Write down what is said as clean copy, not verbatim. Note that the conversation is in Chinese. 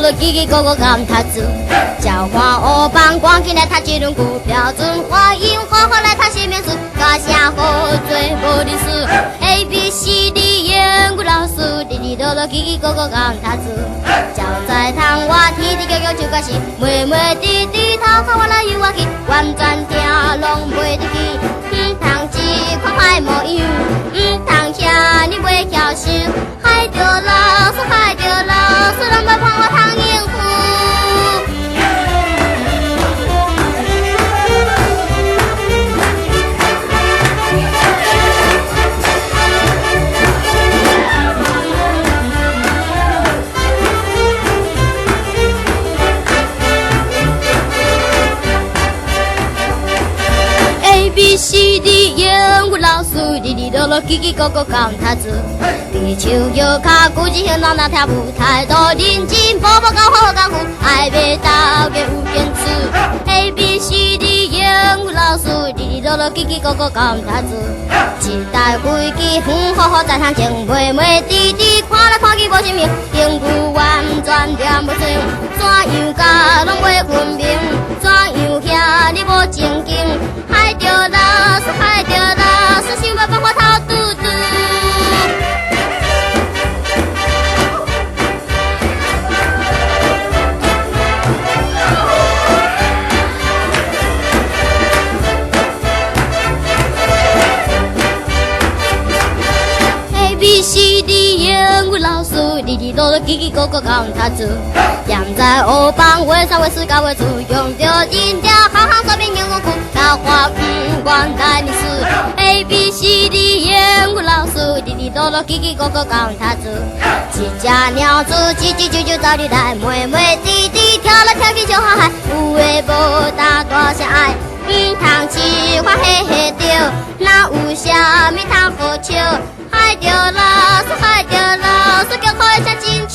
了叽叽咕咕讲他子，叫花我帮光进来他这种股票准欢迎好好来他前面是嘎下喝醉不的事 A B C D 言语老师滴滴哆哆叽叽咕咕讲他子，叫在堂话提提叫叫就个是妹妹弟弟他看我来有我去完全听拢袂得去，通只看海无样，通听你袂晓想，害着老师害着老师，人要判我汤应付。A B C D 英语老师滴滴哆哆叽叽咕咕讲他子，地球有卡估计现在那跳舞太多认真，波波高好高苦，爱被打给有坚持。A B C D 英语老师滴滴哆哆叽叽咕咕讲他子，一代飞机远好好在向前，妹妹弟弟看来看去无什么，英语完全念不清，怎样教拢袂分明，怎样遐你无正经。害着老师，害着老师，想要帮我掏肚肚。A B C D 英语老师滴滴哆哆叽叽咕咕讲他子，站在后方为三为四高为主，用着人家行行说明英文苦。他话管他的事 A B C D 英语老师滴滴哆哆叽叽咕咕讲他子，一只鸟子叽叽啾啾找你来，妹妹弟弟跳来跳去就好嗨，有的无大大声爱，通试发嘿嘿着，哪有啥物通好笑，害着老师害着老师，叫好声真。